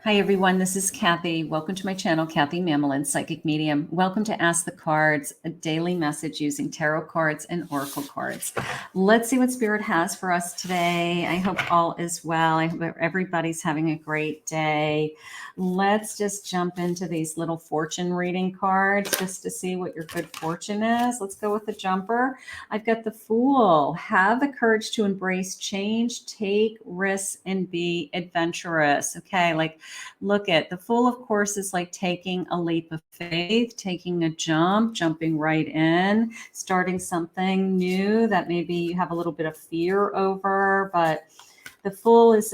Hi, everyone. This is Kathy. Welcome to my channel, Kathy Mamolen, Psychic Medium. Welcome to Ask the Cards, a daily message using tarot cards and oracle cards. Let's see what Spirit has for us today. I hope all is well. I hope everybody's having a great day. Let's just jump into these little fortune reading cards just to see what your good fortune is. Let's go with the jumper. I've got the Fool. Have the courage to embrace change, take risks, and be adventurous. Okay, look at the Fool, of course, is like taking a leap of faith, taking a jump, jumping right in, starting something new that maybe you have a little bit of fear over. But the Fool is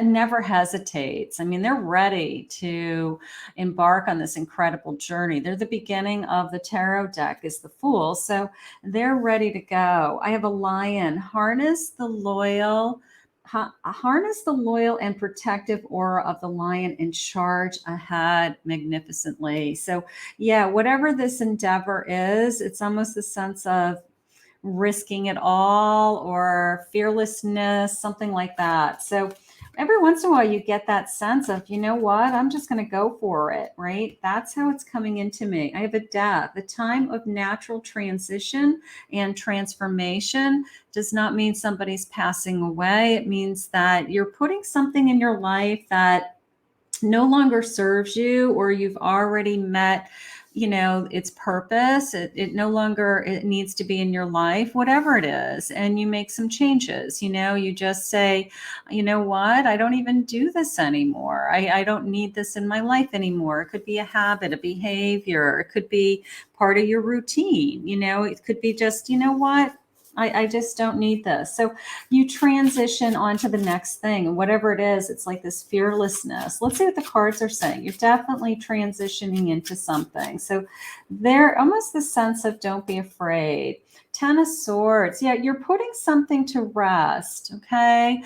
never hesitates. I mean, they're ready to embark on this incredible journey. They're the beginning of the tarot deck is the Fool. So they're ready to go. I have a Lion. Harness the loyal and protective aura of the lion and charge ahead magnificently. So yeah, whatever this endeavor is, it's almost the sense of risking it all or fearlessness, something like that. So every once in a while you get that sense of, you know what, I'm just going to go for it, right? That's how it's coming into me. I have a Death. The time of natural transition and transformation does not mean somebody's passing away. It means that you're putting something in your life that no longer serves you, or you've already met its purpose. It no longer it needs to be in your life, whatever it is, and you make some changes. You just say, you know what, I don't even do this anymore. I don't need this in my life anymore. It could be a habit, a behavior. It could be part of your routine. It could be just, you know what, I just don't need this. So you transition on to the next thing, and whatever it is, it's like this fearlessness. Let's see what the cards are saying. You're definitely transitioning into something. So they're almost the sense of don't be afraid. Ten of Swords. Yeah, you're putting something to rest. Okay.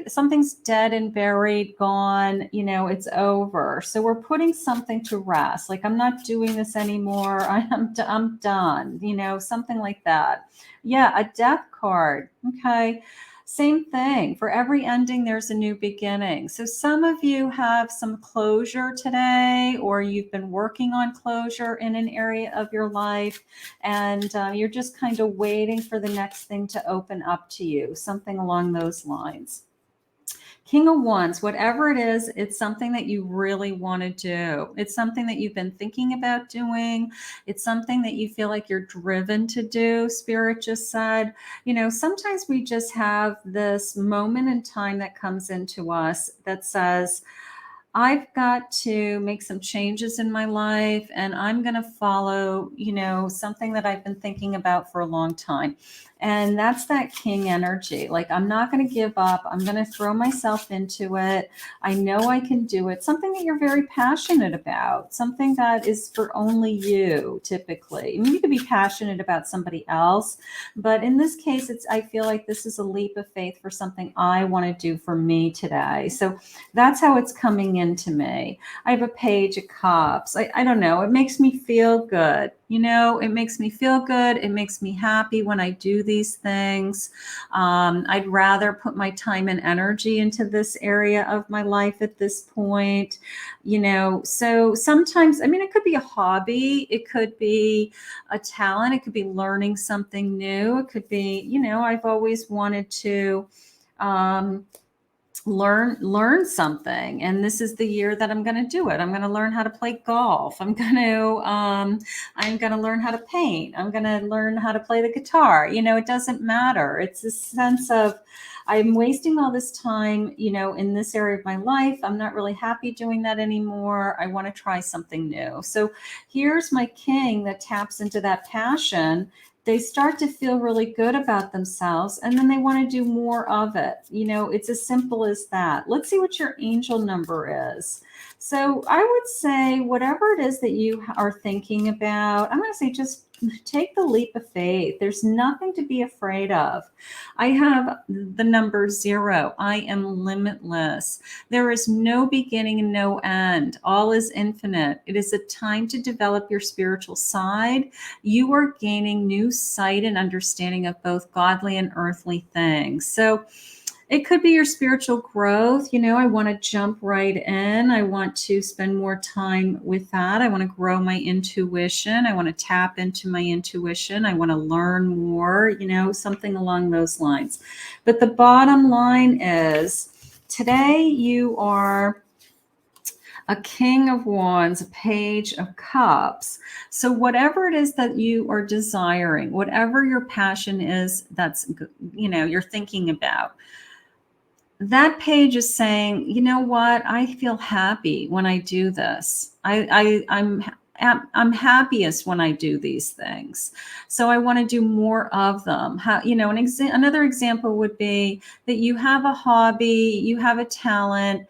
Something's dead and buried, gone, it's over. So we're putting something to rest. Like, I'm not doing this anymore. I'm done, something like that. Yeah, a Death card. Okay. Same thing. For every ending, there's a new beginning. So some of you have some closure today, or you've been working on closure in an area of your life, and you're just kind of waiting for the next thing to open up to you, something along those lines. King of Wands, whatever it is, it's something that you really want to do. It's something that you've been thinking about doing. It's something that you feel like you're driven to do. Spirit just said, sometimes we just have this moment in time that comes into us that says, I've got to make some changes in my life, and I'm going to follow, something that I've been thinking about for a long time. And that's that King energy. Like, I'm not going to give up. I'm going to throw myself into it. I know I can do it. Something that you're very passionate about, something that is for only you, typically. I mean, you could be passionate about somebody else, but in this case, I feel like this is a leap of faith for something I want to do for me today. So that's how it's coming into me. I have a Page of Cups. I don't know. It makes me feel good. It makes me feel good. It makes me happy when I do these things. I'd rather put my time and energy into this area of my life at this point. So sometimes, it could be a hobby. It could be a talent. It could be learning something new. It could be, I've always wanted to, learn something, and this is the year that I'm going to do it. I'm going to learn how to play golf. I'm going to learn how to paint. I'm going to learn how to play the guitar. It doesn't matter. It's a sense of, I'm wasting all this time, in this area of my life. I'm not really happy doing that anymore. I want to try something new. So here's my King that taps into that passion. They start to feel really good about themselves, and then they want to do more of it. It's as simple as that. Let's see what your angel number is. So I would say whatever it is that you are thinking about, I'm going to say just take the leap of faith. There's nothing to be afraid of. I have the number 0. I am limitless. There is no beginning and no end. All is infinite. It is a time to develop your spiritual side. You are gaining new sight and understanding of both godly and earthly things. So It could be your spiritual growth. You know, I want to jump right in. I want to spend more time with that. I want to grow my intuition. I want to tap into my intuition. I want to learn more, you know, something along those lines. But the bottom line is today you are a King of Wands, a Page of Cups. So whatever it is that you are desiring, whatever your passion is, that's, you know, you're thinking about, that page is saying, you know what, I feel happy when I do this. I'm happiest when I do these things. So I want to do more of them. How, you know, another example would be that you have a hobby, you have a talent,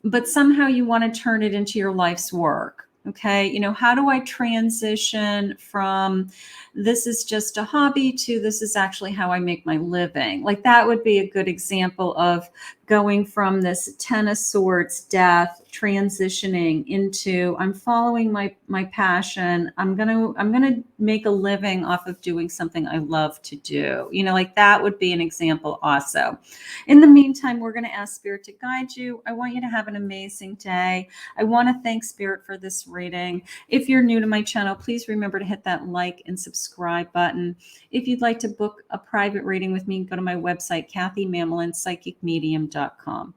but somehow you want to turn it into your life's work. Okay. You know, how do I transition from this is just a hobby to this is actually how I make my living? Like that would be a good example of going from this Ten of Swords, death, transitioning into I'm following my passion. I'm gonna make a living off of doing something I love to do. You know, like that would be an example also. In the meantime, we're going to ask Spirit to guide you. I want you to have an amazing day. I want to thank Spirit for this reading. If you're new to my channel, please remember to hit that like and subscribe button. If you'd like to book a private reading with me, go to my website, KathyMamolen, psychicmedium.com.